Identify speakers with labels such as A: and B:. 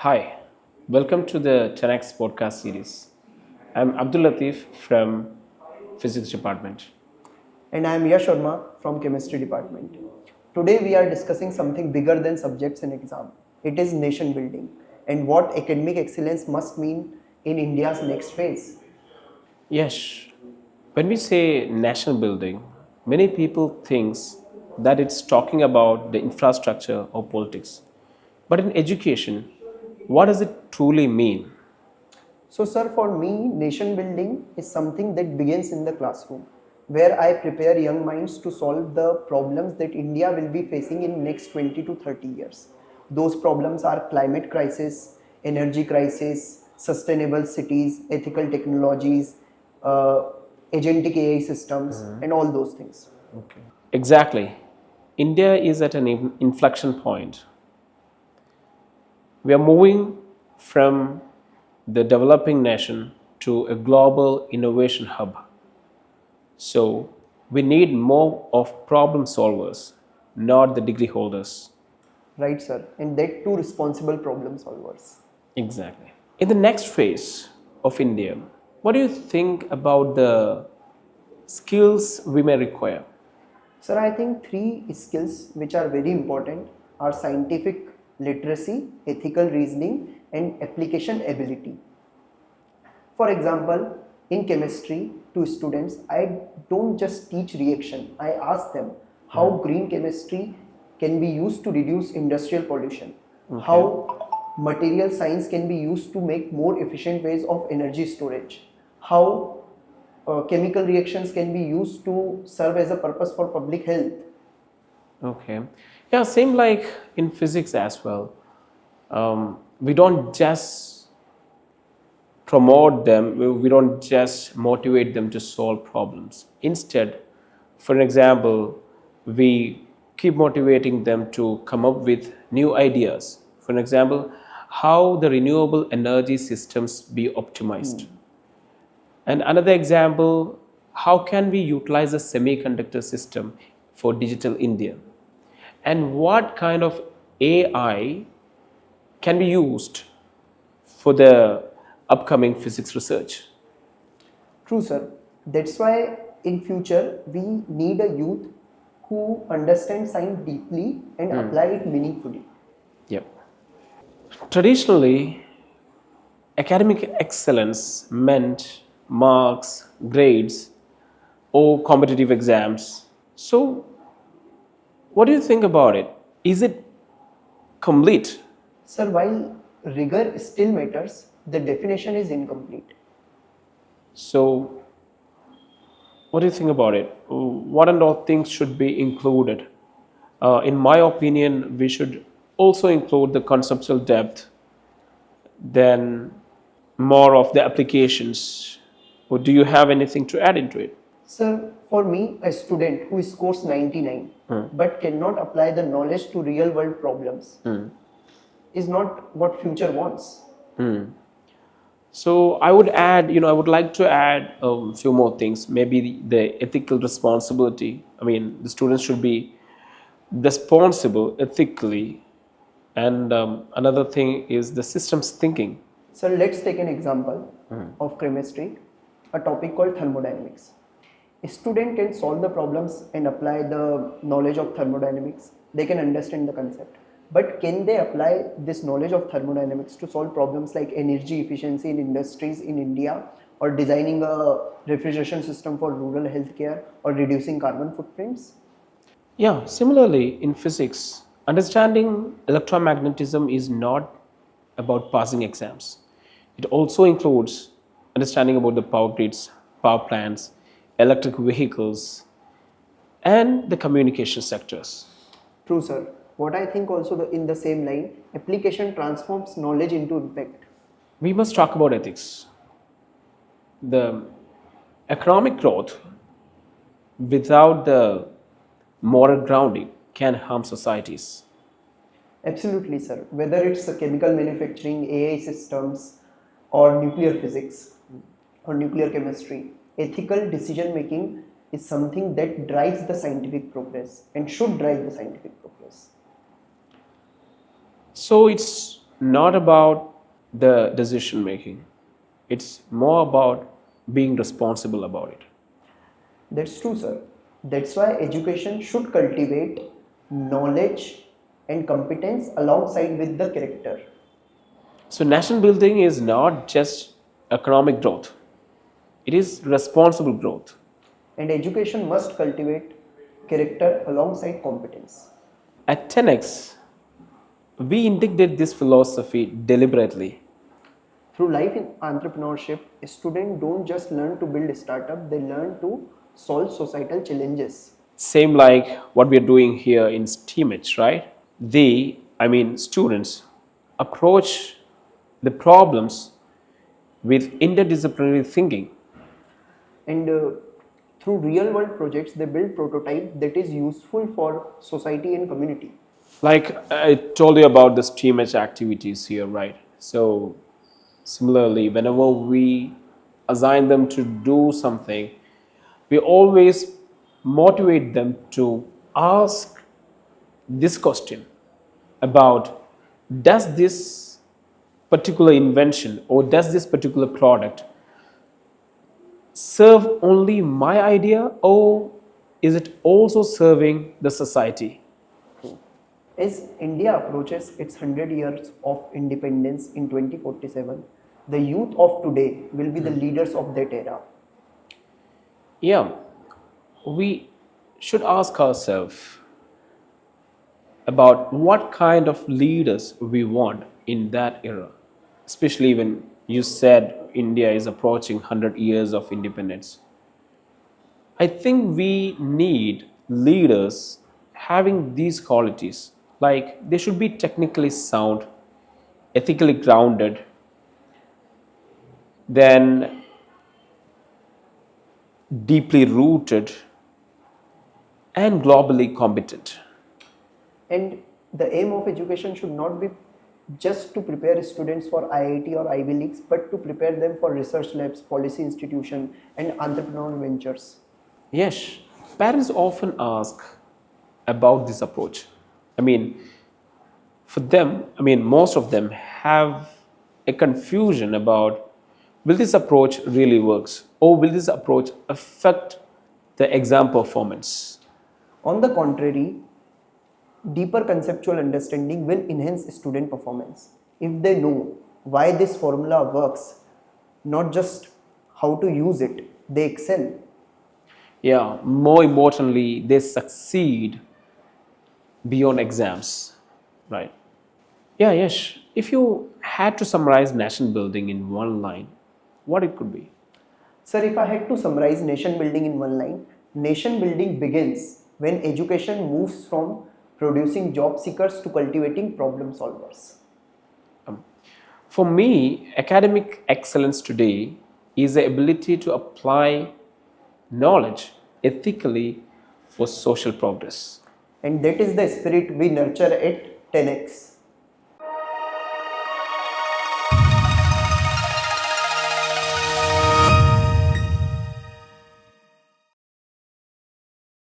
A: Hi, welcome to the 10x podcast series. I'm Abdul Latif from Physics Department.
B: And I am Yash Sharma from Chemistry Department. Today we are discussing something bigger than subjects in exam. It is nation building and what academic excellence must mean in India's next phase.
A: Yes, when we say national building, many people thinks that it's talking about the infrastructure or politics. But in education, what does it truly mean?
B: So sir, for me, nation building is something that begins in the classroom where I prepare young minds to solve the problems that India will be facing in next 20 to 30 years. Those problems are climate crisis, energy crisis, sustainable cities, ethical technologies, uh, agentic AI systems, and all those things.
A: Exactly. India is at an inflection point. We are moving from the developing nation to a global innovation hub. So we need more of problem solvers, not the degree holders.
B: Right, sir? And that too responsible problem solvers.
A: Exactly. In the next phase of India, what do you think about the skills we may require?
B: Sir, I think three skills which are very important are scientific literacy, ethical reasoning, and application ability. For example, in chemistry to students, I don't just teach reaction, I ask them how green chemistry can be used to reduce industrial pollution,
A: Okay.
B: how material science can be used to make more efficient ways of energy storage, how chemical reactions can be used to serve as a purpose for public health.
A: Okay. Yeah, same like in physics as well. We don't just promote them, we don't just motivate them to solve problems. Instead, for example, we keep motivating them to come up with new ideas. For example, how the renewable energy systems be optimized. And another example, how can we utilize a semiconductor system for digital India? And what kind of AI can be used for the upcoming physics research?
B: True, sir. That's why in future we need a youth who understand science deeply and apply it meaningfully.
A: Yep. Traditionally, academic excellence meant marks, grades, or competitive exams. So, what do you think about it? Is it complete?
B: Sir, while rigor still matters, the definition is incomplete.
A: So, what do you think about it? What and all things should be included? In my opinion, we should also include the conceptual depth, then more of the applications. Or do you have anything to add into it?
B: Sir, for me, a student who scores 99 but cannot apply the knowledge to real world problems is not what future wants.
A: So I would add, I would like to add a few more things. Maybe the ethical responsibility. I mean, the students should be responsible ethically. And another thing is the systems thinking.
B: So let's take an example of chemistry, a topic called thermodynamics. A student can solve the problems and apply the knowledge of thermodynamics. They can understand the concept. But can they apply this knowledge of thermodynamics to solve problems like energy efficiency in industries in India, or designing a refrigeration system for rural healthcare, or reducing carbon footprints?
A: Yeah, similarly in physics, understanding electromagnetism is not about passing exams. It also includes understanding about the power grids, power plants, electric vehicles, and the communication sectors.
B: True, sir. What I think also in the same line, application transforms knowledge into impact.
A: We must talk about ethics. The economic growth without the moral grounding can harm societies.
B: Absolutely, sir. Whether it's a chemical manufacturing, AI systems, or nuclear physics, or nuclear chemistry, ethical decision making is something that drives the scientific progress and should drive the scientific progress.
A: So it's not about the decision making. It's more about being responsible about it.
B: That's true, sir. That's why education should cultivate knowledge and competence alongside with the character.
A: So, nation building is not just economic growth, it is responsible growth.
B: And education must cultivate character alongside competence.
A: At 10x, we integrate this philosophy deliberately.
B: Through life in entrepreneurship, students don't just learn to build a startup, they learn to solve societal challenges.
A: Same like what we are doing here in STEAMH, right? Students approach the problems with interdisciplinary thinking.
B: And through real world projects, they build prototype that is useful for society and community.
A: Like I told you about the STEAMH activities here, right? So, similarly, whenever we assign them to do something, we always motivate them to ask this question about, does this particular invention or does this particular product serve only my idea, or is it also serving the society?
B: As India approaches its 100 years of independence in 2047, the youth of today will be the leaders of that era.
A: Yeah, we should ask ourselves about what kind of leaders we want in that era, especially when you said India is approaching 100 years of independence. I think we need leaders having these qualities. Like they should be technically sound, ethically grounded, then deeply rooted, and globally competent.
B: And the aim of education should not be just to prepare students for IIT or Ivy Leagues, but to prepare them for research labs, policy institution, and entrepreneurial ventures.
A: Yes, parents often ask about this approach. I mean, most of them have a confusion about, will this approach really works, or will this approach affect the exam performance?
B: On the contrary, deeper conceptual understanding will enhance student performance. If they know why this formula works, not just how to use it, they excel.
A: Yeah, more importantly, they succeed beyond exams, right? Yeah, yes. If you had to summarize nation building in one line, what it could be?
B: Sir, if I had to summarize nation building in one line, nation building begins when education moves from producing job seekers to cultivating problem solvers.
A: For me, academic excellence today is the ability to apply knowledge ethically for social progress.
B: And that is the spirit we nurture at 10x.